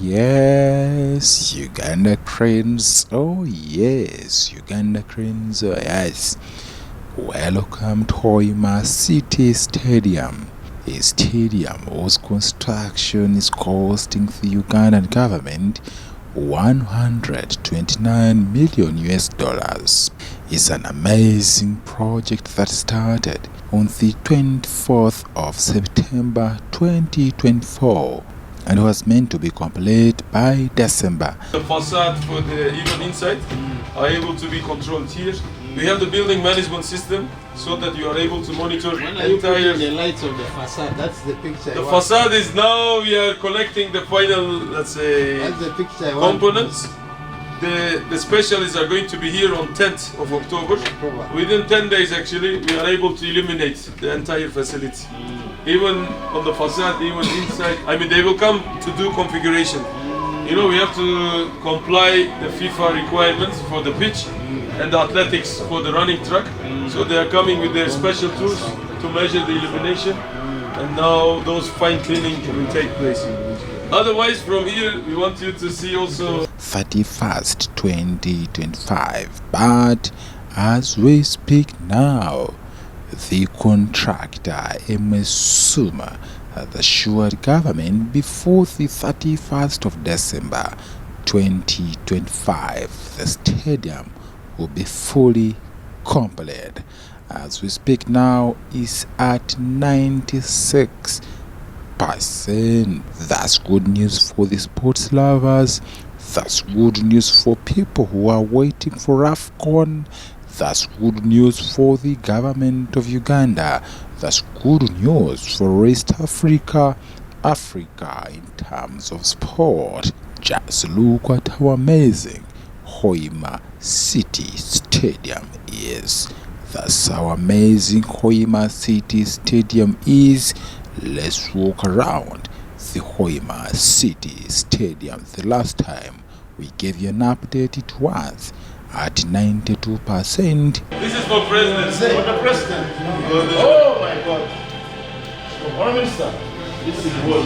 Yes, Uganda Cranes. Oh yes, Uganda Cranes. Oh yes. Welcome to Hoima City Stadium. A stadium whose construction is costing the Ugandan government 129 million US dollars. It's an amazing project that started on the 24th of September 2024 and was meant to be complete by December. The facade for the even inside are able to be controlled here. We have the building management system so that you are able to monitor When you put in the lights of the facade, that's the picture. The facade is now we are collecting the final, let's say, that's the picture components. The specialists are going to be here on 10th of October. Within 10 days actually, we are able to illuminate the entire facility. Even on the facade, even inside. I mean, they will come to do configuration. You know, we have to comply the FIFA requirements for the pitch and the athletics for the running track. So they are coming with their special tools to measure the illumination. And now those fine cleaning will take place. Otherwise, from here, we want you to see also 31st 2025. But as we speak now, the contractor Emesuma has assured government before the 31st of December 2025 the stadium will be fully complete. As we speak now is at 96%. That's good news for the sports lovers. That's good news for people who are waiting for Afcon. That's good news for the government of Uganda. That's good news for East Africa, in terms of sport. Just look at how amazing Hoima City Stadium is. That's how amazing Hoima City Stadium is. Let's walk around the Hoima City Stadium. The last time we gave you an update, it was at 92%. this is for president. For the president. Oh my God! Prime Minister. This is what.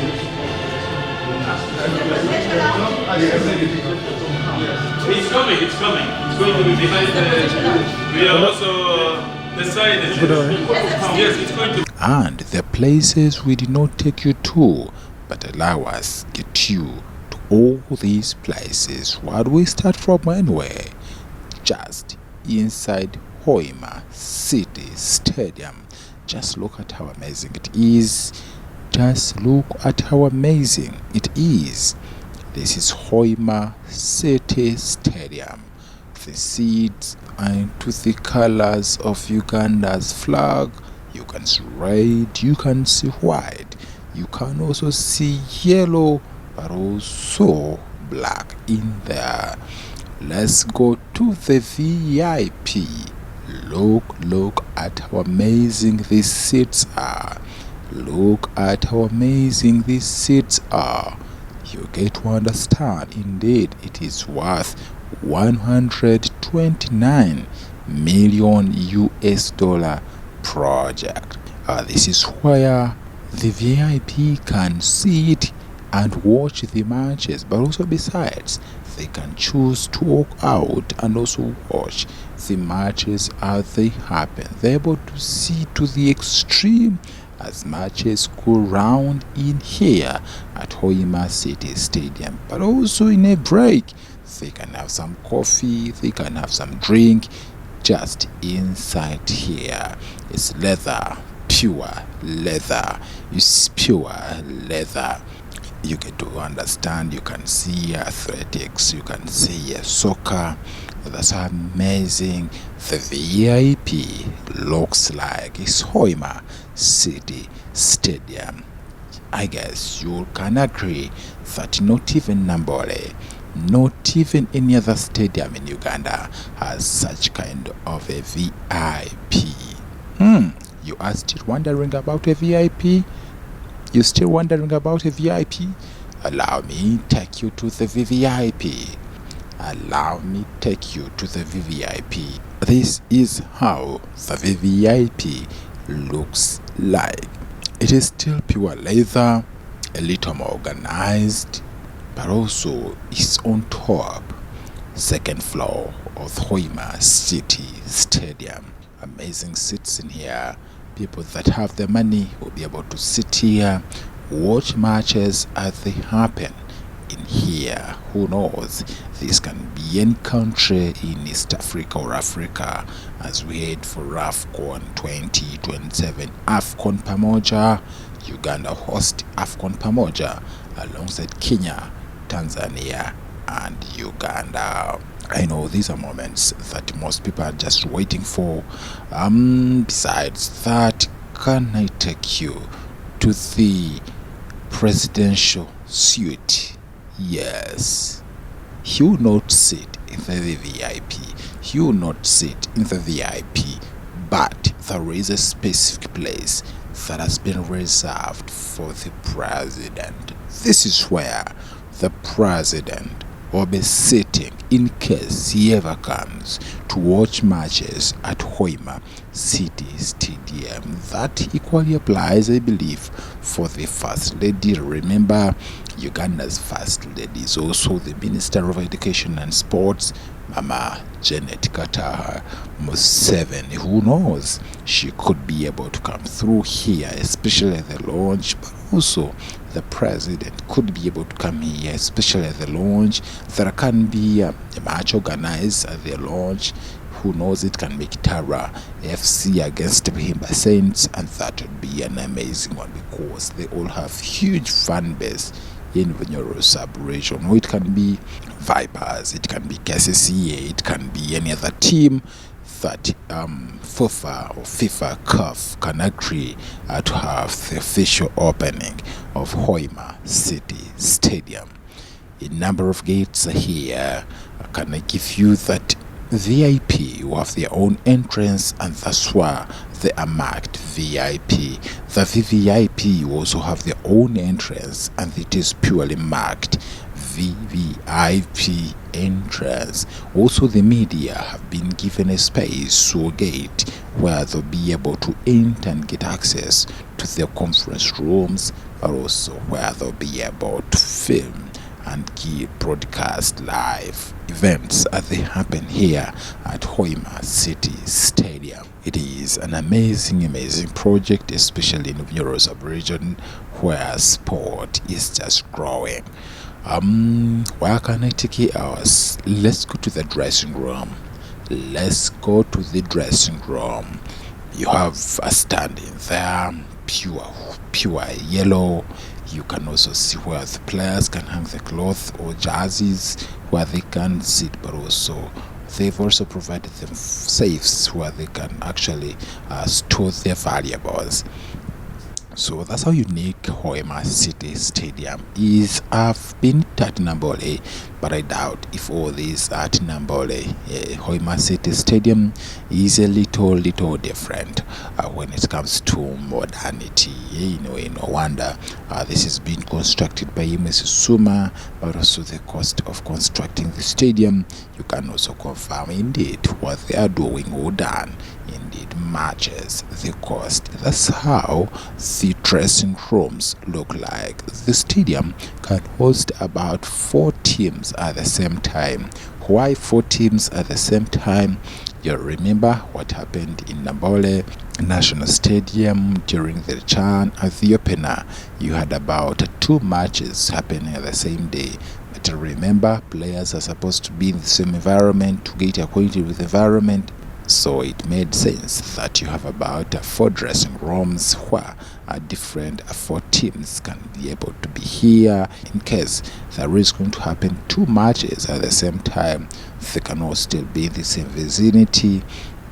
It's coming. It's coming. It's going to be behind the. We are also the signage. Yes, it's going to. And the places we did not take you to, but allow us get you to all these places. Where do we start from anyway? Just inside Hoima City Stadium. Just look at how amazing it is. Just look at how amazing it is. This is Hoima City Stadium. The seats are into the colors of Uganda's flag. You can see red, you can see white, you can also see yellow, but also black in there. Let's go to the VIP. Look at how amazing these seats are. Look at how amazing these seats are. You get to understand, indeed, it is worth 129 million US dollar project. This is where the VIP can sit and watch the matches, but also besides, they can choose to walk out and also watch the matches as they happen. They're able to see to the extreme as matches go round in here at Hoima City Stadium, but also in a break they can have some coffee, they can have some drink just inside here. It's leather, pure leather. It's pure leather. You get to understand, you can see athletics, you can see soccer. That's how amazing the VIP looks like. It's Hoima City Stadium. I guess you can agree that not even Nambole, not even any other stadium in Uganda has such kind of a VIP. You are still wondering about a VIP? You still wondering about a VIP? Allow me take you to the VVIP. Allow me take you to the VVIP. This is how the VVIP looks like. It is still pure leather. a little more organized, but also is on top, second floor of Hoima City Stadium. Amazing seats in here. People that have the money will be able to sit here, watch matches as they happen in here. Who knows, this can be any country in East Africa or Africa as we head for Afcon 2027. Afcon Pamoja, Uganda host Afcon Pamoja alongside Kenya, Tanzania and Uganda. I know these are moments that most people are just waiting for. Besides that, can I take you to the presidential suite? Yes. He will not sit in the VIP. He will not sit in the VIP. But there is a specific place that has been reserved for the president. This is where the president will be sitting in case he ever comes to watch matches at Hoima City Stadium. That equally applies, I believe, for the First Lady. Remember, Uganda's First Lady is also the Minister of Education and Sports, Mama Janet Kataha Museveni. Who knows, she could be able to come through here, especially at the launch, but also the president could be able to come here, especially at the launch. There can be a match organized at the launch. Who knows, it can make Tara FC against Bihimba Saints, and that would be an amazing one because they all have huge fan base in Bunyoro sub-region. Or it can be Vipers, it can be KCCA, it can be any other team that FIFA CAF can agree to have the official opening of Hoima City Stadium. A number of gates are here. Can I give you that VIP will have their own entrance, and that's why they are marked VIP. The VVIP will also have their own entrance, and it is purely marked VVIP entrance. Also, the media have been given a space or gate where they'll be able to enter and get access to their conference rooms, but also where they'll be able to film and broadcast live events as they happen here at Hoima City Stadium. It is an amazing project, especially in the Bunyoro sub-region where sport is just growing. Where can I take you ours? Let's go to the dressing room. Let's go to the dressing room. You have a standing there, pure yellow. You can also see where the players can hang the cloth or jerseys where they can sit, but also they've also provided them safes where they can actually store their valuables. So that's how unique Hoima City Stadium is. I've been at Nambole, but I doubt if all these are at Nambole. Hoima City Stadium is a little different when it comes to modernity. No wonder this has been constructed by Mrs. Suma, but also the cost of constructing the stadium, you can also confirm indeed what they are doing or done indeed matches the cost. That's how the dressing rooms look like. The stadium can host about 4 teams at the same time. Why 4 teams at the same time? You remember what happened in Nambole National Stadium during the Chan at the opener. You had about 2 matches happening at the same day. But remember, players are supposed to be in the same environment to get acquainted with the environment. So it made sense that you have about 4 dressing rooms where different 4 teams can be able to be here in case there is going to happen 2 matches at the same time. They can all still be in the same vicinity,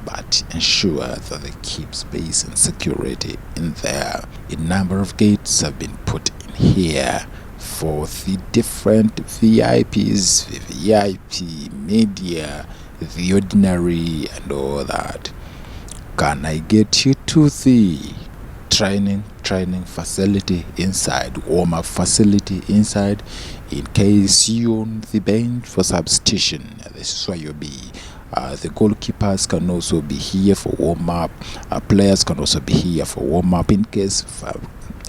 but ensure that they keep space and security in there. A number of gates have been put in here for the different VIPs, VIP, media, the ordinary and all that. Can I get you to the training facility inside, warm-up facility inside, in case you're on the bench for substitution? This is where you'll be. The goalkeepers can also be here for warm-up. Players can also be here for warm-up in case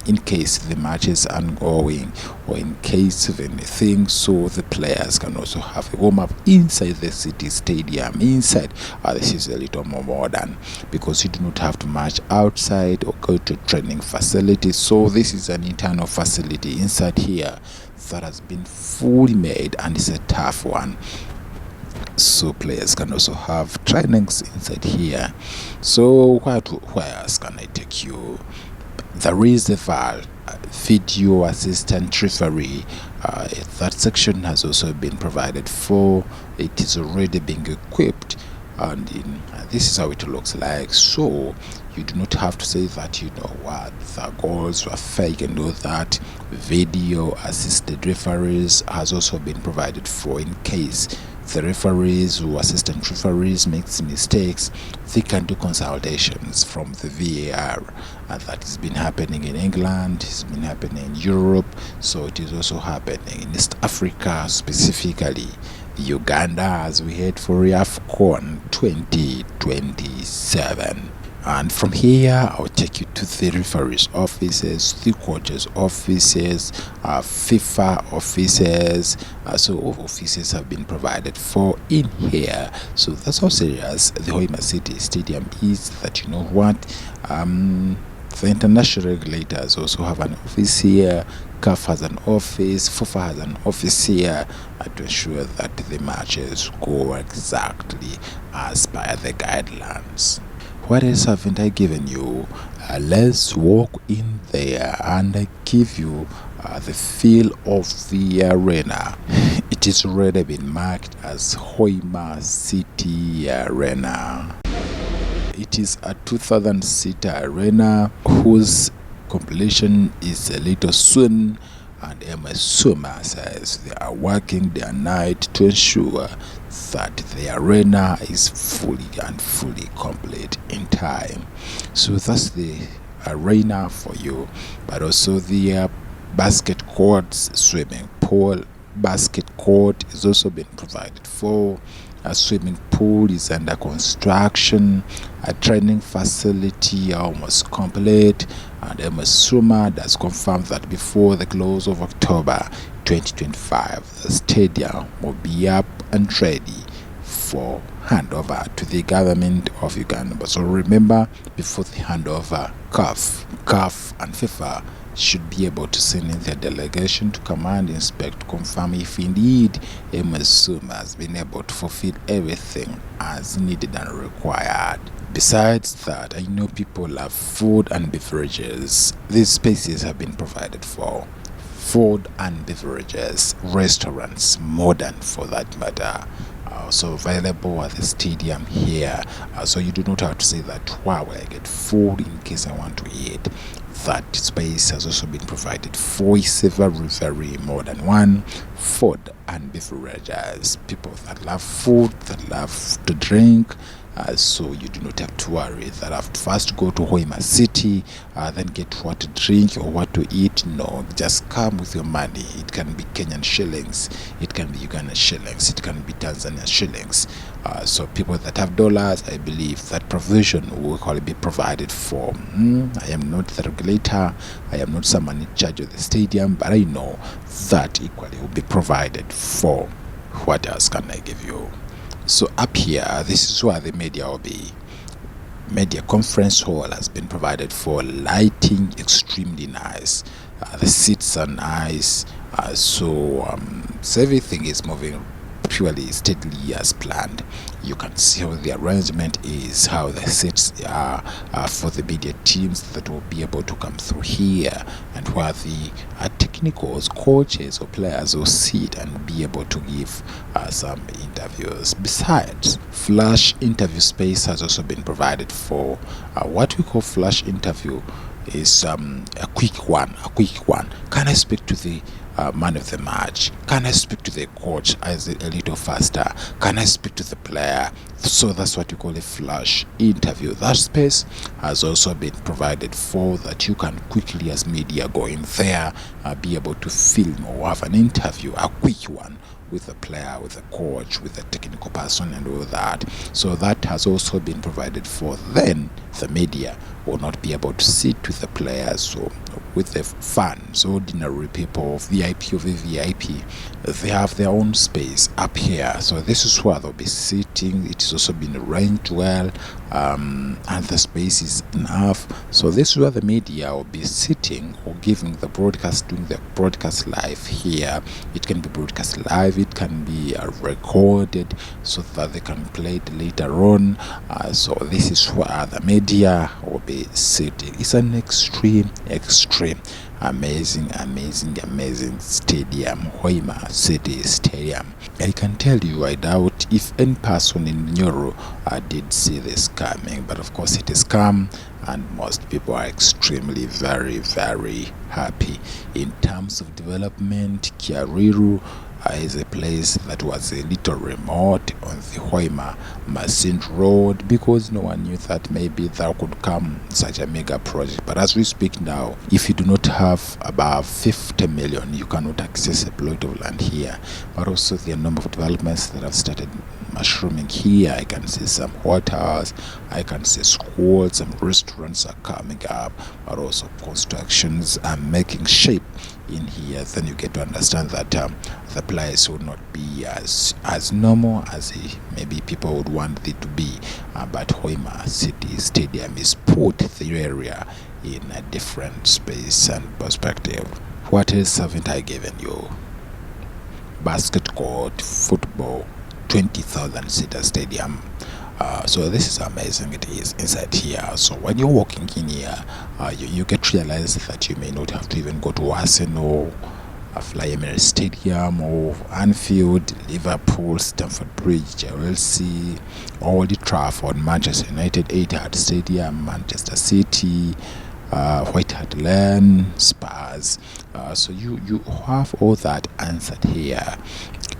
in case the match is ongoing or in case of anything, so the players can also have a warm-up inside the city stadium. Inside, this is a little more modern because you do not have to march outside or go to training facilities. So this is an internal facility inside here that has been fully made, and it's a tough one. So players can also have trainings inside here. So where else can I take you? There is the VAR, video assistant referee. That section has also been provided for. It is already being equipped, and this is how it looks like. So you do not have to say that you know what the goals were fake and all that. Video assisted referees has also been provided for in case the referees or assistant referees makes mistakes. They can do consultations from the VAR, and that has been happening in England, it's been happening in Europe, so it is also happening in East Africa, specifically Uganda, as we head for Afcon 2027. And from here, I'll take you to the referees' offices, the coaches' offices, FIFA offices. So all offices have been provided for in here. So that's how serious the Hoima City Stadium is. That you know what, the international regulators also have an office here. CAF has an office, FIFA has an office here to ensure that the matches go exactly as per the guidelines. What else haven't I given you? Let's walk in there and I give you the feel of the arena. It is already been marked as Hoima City Arena. It is a 2,000-seater arena whose completion is a little soon, and Suma says they are working day and night to ensure that the arena is fully complete in time. So that's the arena for you, but also the basket courts, swimming pool. Basket court is also being provided for. A swimming pool is under construction. A training facility almost complete, and Suma does confirm that before the close of October 2025, the stadium will be up and ready for handover to the government of Uganda. So remember, before the handover, CAF and FIFA should be able to send in their delegation to come and inspect, confirm if indeed Suma has been able to fulfill everything as needed and required. Besides that, I know people love food and beverages. These spaces have been provided for. Food and beverages, restaurants, modern for that matter, also available at the stadium here. So you do not have to say that, wow, I get food in case I want to eat. That space has also been provided for. It's a very modern one. Food and beverages, people that love food, that love to drink, so you do not have to worry that I have to first go to Hoima City, then get what to drink or what to eat. No, just come with your money. It can be Kenyan shillings, it can be Ugandan shillings, it can be Tanzanian shillings. So people that have dollars, I believe that provision will be provided for. I am not the regulator, I am not someone in charge of the stadium, but I know that equally will be provided for. What else can I give you? So up here, this is where the media will be. Media conference hall has been provided for. Lighting extremely nice. The seats are nice. So everything is moving purely steadily as planned. You can see how the arrangement is, how the seats are for the media teams that will be able to come through here, and where the technicals, coaches or players will sit and be able to give some interviews. Besides, flash interview space has also been provided for. What we call flash interview is a quick one. Can I speak to the man of the match? Can I speak to the coach as a little faster? Can I speak to the player? So that's what you call a flash interview. That space has also been provided for, that you can quickly, as media, go in there, be able to film or have an interview, a quick one, with the player, with the coach, with the technical person and all that. So that has also been provided for. Then the media will not be able to sit with the players, so with the fans, ordinary people, VIP of a VIP. They have their own space up here, so this is where they'll be sitting. It is also been arranged well, and the space is enough. So this is where the media will be sitting or giving the broadcast, doing the broadcast live here. It can be broadcast live, it can be recorded so that they can play it later on. So this is where the media will be sitting. It's an extreme amazing stadium, Hoima City Stadium. I can tell you, I doubt if any person in Nyoro did see this coming, but of course it is come, and most people are extremely very happy. In terms of development, Kiariru is a place that was a little remote on the Hoima Masint Road, because no one knew that maybe there could come such a mega project. But as we speak now, if you do not have above 50 million, you cannot access a plot of land here. But also the number of developments that have started mushrooming here. I can see some hotels, I can see schools, some restaurants are coming up, but also constructions are making shape in here. Then you get to understand that the place would not be as normal as maybe people would want it to be, but Hoima City Stadium is put the area in a different space and perspective. What else haven't I given you? Basket court, football, 20,000 seater stadium. So this is amazing. It is inside here. So when you're walking in here, you get to realize that you may not have to even go to Arsenal, Fly Emirates Stadium, or Anfield, Liverpool, Stamford Bridge, Chelsea, Old Trafford, Manchester United, Etihad Stadium, Manchester City, White Hart Lane, Spurs. So you have all that answered here.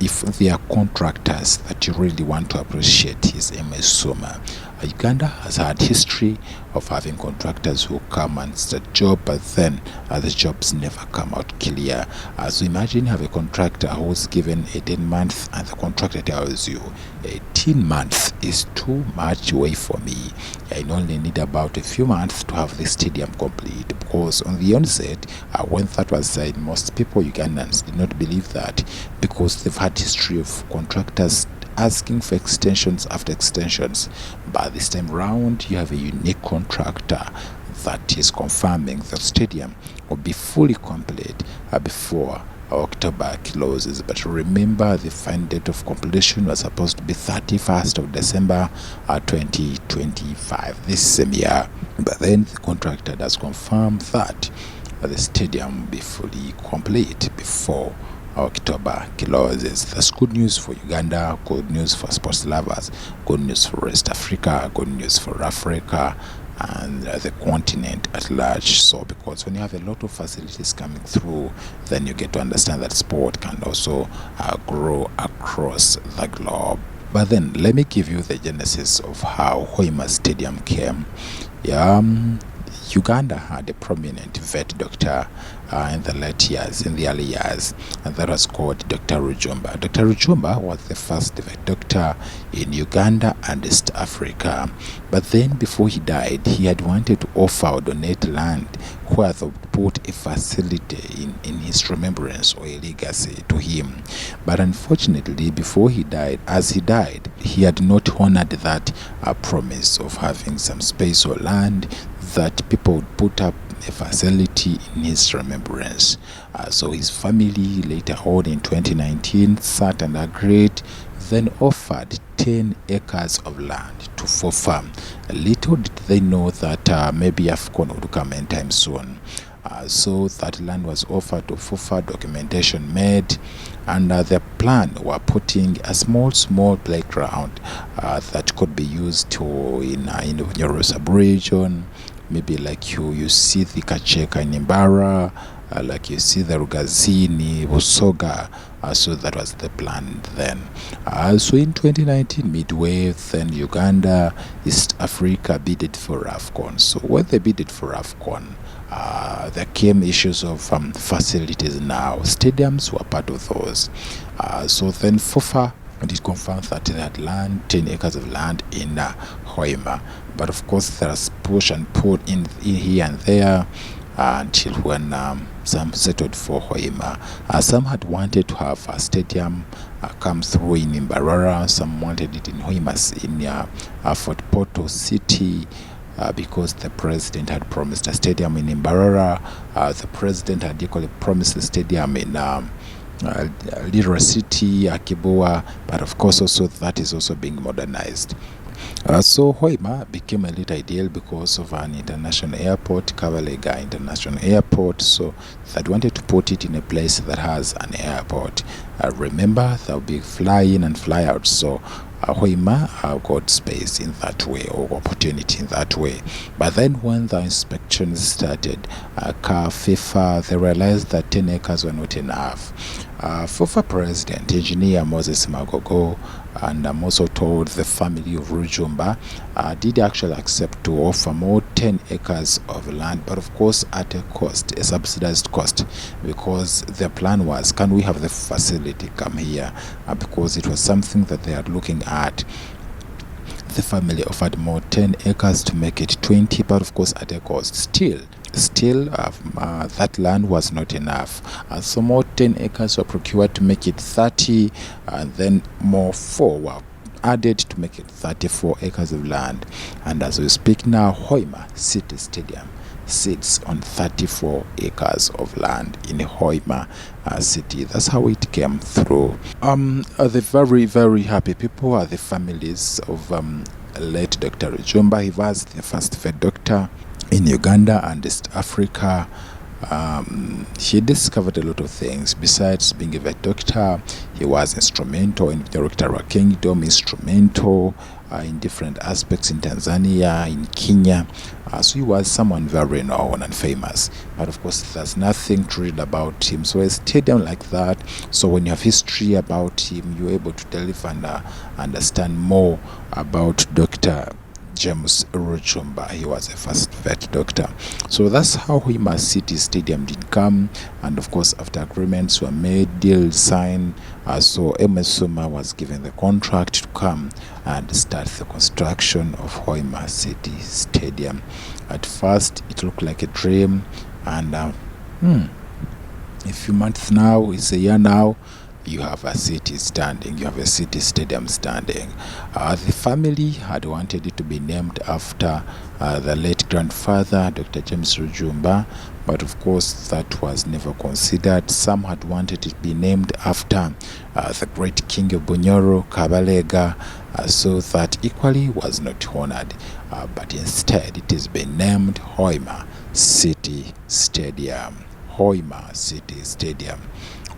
If there are contractors that you really want to appreciate, his MS Soma. Uganda has had history of having contractors who come and start job, but then the jobs never come out clear. So imagine you have a contractor who's given 18 months and the contractor tells you 18 months is too much away for me. I only need about a few months to have the stadium complete, because on the onset, when that was said, most people, Ugandans, did not believe that, because they've had history of contractors asking for extensions after extensions. But this time round, you have a unique contractor that is confirming the stadium will be fully complete before October closes. But remember, the final date of completion was supposed to be 31st of December 2025, this same year. But then the contractor does confirm that the stadium will be fully complete before October closes. That's good news for Uganda, good news for sports lovers, good news for West Africa, good news for Africa and the continent at large. So because when you have a lot of facilities coming through, then you get to understand that sport can also grow across the globe. But then let me give you the genesis of how Hoima Stadium came. Uganda had a prominent vet doctor in the early years, and that was called Dr. Rujumba. Dr. Rujumba was the first vet doctor in Uganda and East Africa. But then before he died, he had wanted to offer or donate land where they would put a facility in his remembrance or a legacy to him. But unfortunately, before he died, he had not honored that promise of having some space or land that people would put up a facility in his remembrance. So his family later on in 2019 sat and agreed, then offered 10 acres of land to FOFA. Little did they know that maybe Afcon would come anytime soon. So that land was offered to FOFA, documentation made, and the plan were putting a small playground that could be used in Nyoro sub-region. Maybe like you see the Kacheka in Imbara, like you see the Rugazini, Busoga. So that was the plan then. So in 2019, midway, then Uganda, East Africa bidded for Afcon. So when they bidded for Afcon, there came issues of facilities now. Stadiums were part of those. So then FOFA did confirm that they had land, 10 acres of land in Hoima. but of course there's push and pull in here and there until when some settled for Hoima. Some had wanted to have a stadium come through in Mbarara. Some wanted it in Hoima in Fort Portal City. Because the president had promised a stadium in Mbarara, the president had equally promised a stadium in Little City, Akiboa, but of course also that is also being modernized. So Hoima became a little ideal because of an international airport, Kabalega International Airport, so that wanted to put it in a place that has an airport. Remember, there'll be fly in and fly out, so Hoima got space in that way, or opportunity in that way. But then when the inspections started, FIFA, they realized that 10 acres were not enough. FIFA President, Engineer Moses Magogo, and I'm also told the family of Rujumba did actually accept to offer more 10 acres of land, but of course at a cost, a subsidized cost, because their plan was, can we have the facility come here? Because it was something that they are looking at. The family offered more 10 acres to make it 20, but of course at a cost. Still that land was not enough, so more 10 acres were procured to make it 30, and then more 4 were added to make it 34 acres of land. And as we speak now, Hoima City Stadium sits on 34 acres of land in Hoima City. That's how it came through. The very, very happy people are the families of late Dr. Rujumba. He was the first vet doctor in Uganda and East Africa. He discovered a lot of things. Besides being a vet doctor, he was instrumental in the Eritrea Kingdom, instrumental in different aspects in Tanzania, in Kenya. So he was someone very known and famous. But of course, there's nothing to read about him. So a stadium like that, so when you have history about him, you're able to delve and understand more about Dr. James Rujumba. He was a first vet doctor. So that's how Hoima City Stadium did come, and of course after agreements were made, deals signed, so MS Suma was given the contract to come and start the construction of Hoima City Stadium. At first it looked like a dream, and a few months now, it's a year now, you have a city standing, you have a city stadium standing. The family had wanted it to be named after the late grandfather, Dr. James Rujumba, but of course that was never considered. Some had wanted it to be named after the great king of Bunyoro, Kabalega, so that equally was not honored, but instead it has been named Hoima City Stadium. Hoima City Stadium.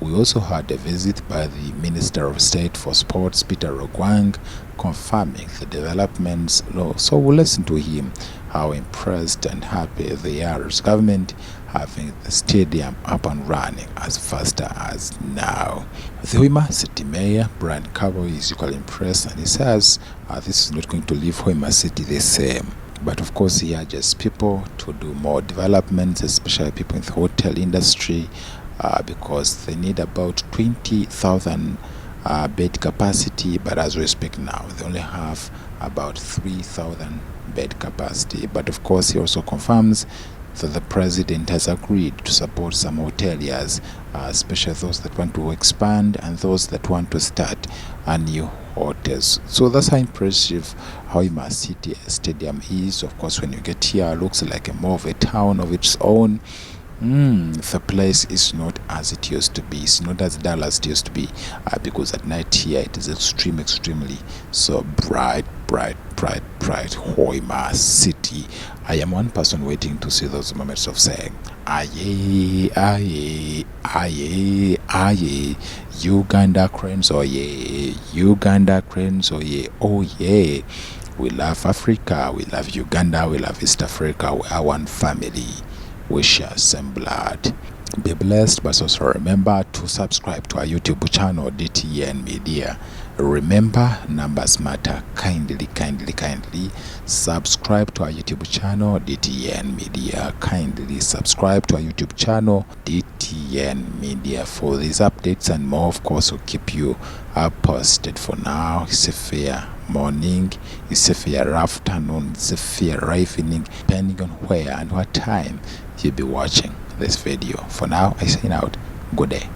We also had a visit by the Minister of State for Sports, Peter Rogwang, confirming the developments. So we'll listen to him, how impressed and happy they are as government having the stadium up and running as fast as now. The Hoima City Mayor, Brian Cabo, is equally impressed, and he says this is not going to leave Hoima City the same. But of course he urges people to do more developments, especially people in the hotel industry, because they need about 20,000 bed capacity, but as we speak now, they only have about 3,000 bed capacity. But of course, he also confirms that the president has agreed to support some hoteliers, especially those that want to expand and those that want to start a new hotels. So that's how impressive Hoima City Stadium is. Of course, when you get here, it looks like a more of a town of its own. The place is not as it used to be. It's not as dull as it used to be, because at night here it is extremely so bright. Hoima City. I am one person waiting to see those moments of saying aye, aye, aye, aye, Uganda cranes, oh yeah, Uganda cranes, oh yeah, oh yeah. We love Africa, we love Uganda, we love East Africa. We are one family, we share same blood. Be blessed, but also remember to subscribe to our YouTube channel, DTN Media. Remember, numbers matter. Kindly subscribe to our YouTube channel, DTN Media. Kindly subscribe to our YouTube channel, DTN Media, for these updates and more. Of course, we'll keep you posted. For now, it's a fair morning, it's a fair afternoon, it's a fair evening, depending on where and what time you'll be watching this video. For now, I sign out. Good day.